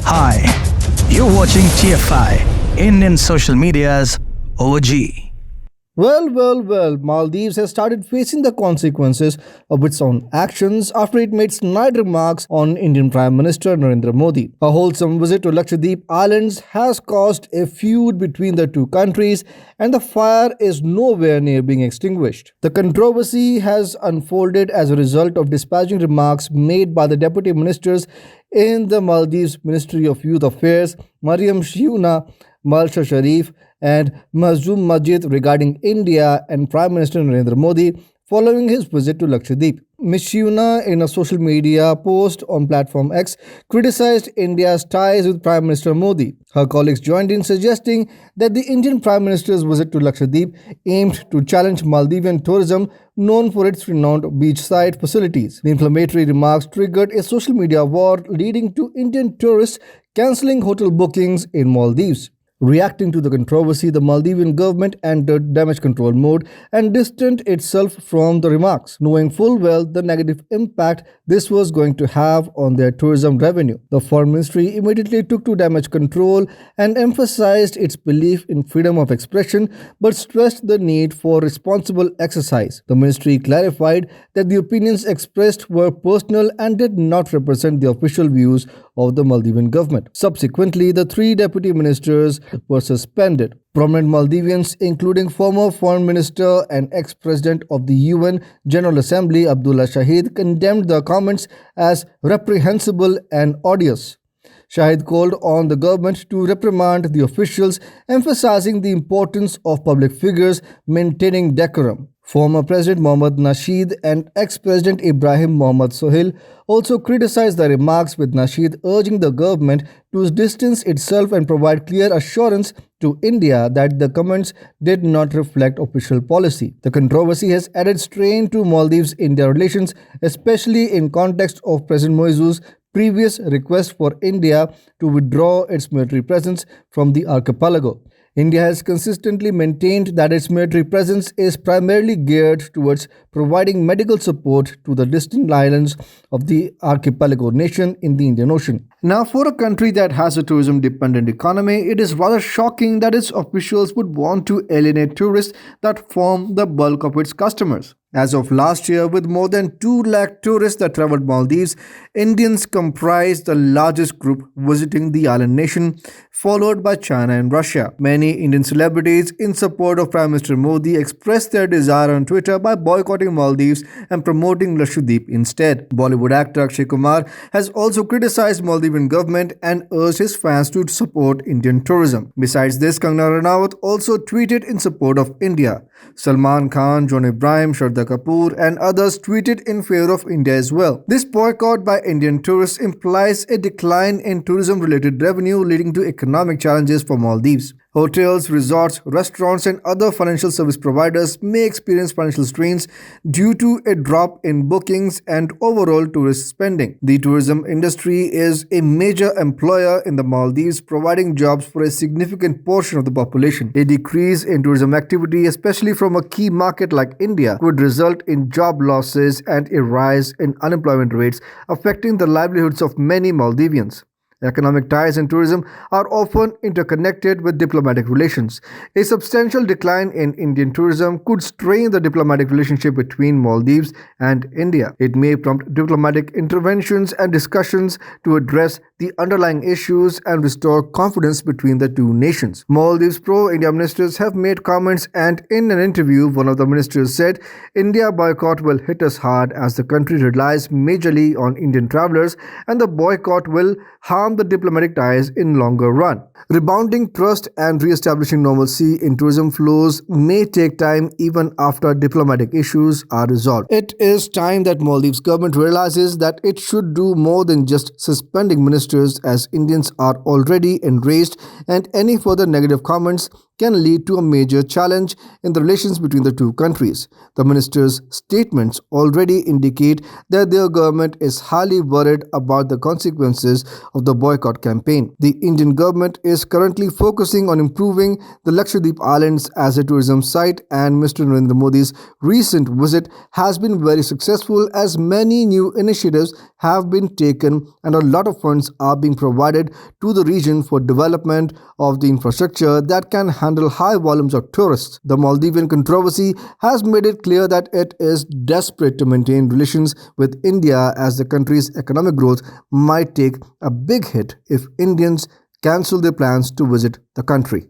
Hi, you're watching TFI Indian Social Media's OG. Maldives has started facing the consequences of its own actions after it made snide remarks on Indian Prime Minister Narendra Modi. A wholesome visit to Lakshadweep Islands has caused a feud between the two countries, and the fire is nowhere near being extinguished. The controversy has unfolded as a result of disparaging remarks made by the deputy ministers in the Maldives Ministry of Youth Affairs, Mariam Shiuna, Malsha Sharif, and Mazum Majid regarding India and Prime Minister Narendra Modi following his visit to Lakshadweep. Ms. Shiuna, in a social media post on platform X, criticized India's ties with Prime Minister Modi. Her colleagues joined in suggesting that the Indian Prime Minister's visit to Lakshadweep aimed to challenge Maldivian tourism, known for its renowned beachside facilities. The inflammatory remarks triggered a social media war, leading to Indian tourists cancelling hotel bookings in Maldives. Reacting to the controversy, the Maldivian government entered damage control mode and distanced itself from the remarks, knowing full well the negative impact this was going to have on their tourism revenue. The Foreign Ministry immediately took to damage control and emphasized its belief in freedom of expression, but stressed the need for responsible exercise. The ministry clarified that the opinions expressed were personal and did not represent the official views of the Maldivian government. Subsequently, the three deputy ministers were suspended. Prominent Maldivians, including former Foreign Minister and ex-President of the UN General Assembly Abdullah Shahid, condemned the comments as reprehensible and odious. Shahid called on the government to reprimand the officials, emphasizing the importance of public figures maintaining decorum. Former President Mohammad Nasheed and ex-President Ibrahim Mohammad Sohail also criticized the remarks, with Nasheed urging the government to distance itself and provide clear assurance to India that the comments did not reflect official policy. The controversy has added strain to Maldives-India relations, especially in context of President Moizu's previous request for India to withdraw its military presence from the archipelago. India has consistently maintained that its military presence is primarily geared towards providing medical support to the distant islands of the archipelago nation in the Indian Ocean. Now, for a country that has a tourism-dependent economy, it is rather shocking that its officials would want to alienate tourists that form the bulk of its customers. As of last year, with more than 2 lakh tourists that traveled Maldives, Indians comprised the largest group visiting the island nation, followed by China and Russia. Many Indian celebrities in support of Prime Minister Modi expressed their desire on Twitter by boycotting Maldives and promoting Lakshadweep instead. Bollywood actor Akshay Kumar has also criticized Maldivian government and urged his fans to support Indian tourism. Besides this, Kangana Ranaut also tweeted in support of India. Salman Khan, John Ibrahim, Shraddha Kapoor and others tweeted in favor of India as well. This boycott by Indian tourists implies a decline in tourism-related revenue, leading to economic challenges for Maldives. Hotels, resorts, restaurants and other financial service providers may experience financial strains due to a drop in bookings and overall tourist spending. The tourism industry is a major employer in the Maldives, providing jobs for a significant portion of the population. A decrease in tourism activity, especially from a key market like India, could result in job losses and a rise in unemployment rates, affecting the livelihoods of many Maldivians. Economic ties and tourism are often interconnected with diplomatic relations. A substantial decline in Indian tourism could strain the diplomatic relationship between Maldives and India. It may prompt diplomatic interventions and discussions to address the underlying issues and restore confidence between the two nations. Maldives pro-India ministers have made comments, and in an interview, one of the ministers said, "India boycott will hit us hard as the country relies majorly on Indian travelers, and the boycott will harm the diplomatic ties in longer run." Rebounding trust and re-establishing normalcy in tourism flows may take time even after diplomatic issues are resolved. It is time that Maldives government realizes that it should do more than just suspending ministers, as Indians are already enraged, and any further negative comments can lead to a major challenge in the relations between the two countries. The minister's statements already indicate that their government is highly worried about the consequences of the boycott campaign. The Indian government is currently focusing on improving the Lakshadweep Islands as a tourism site, and Mr. Narendra Modi's recent visit has been very successful as many new initiatives have been taken and a lot of funds are being provided to the region for development of the infrastructure that can handle high volumes of tourists. The Maldivian controversy has made it clear that it is desperate to maintain relations with India as the country's economic growth might take a big hit if Indians cancel their plans to visit the country.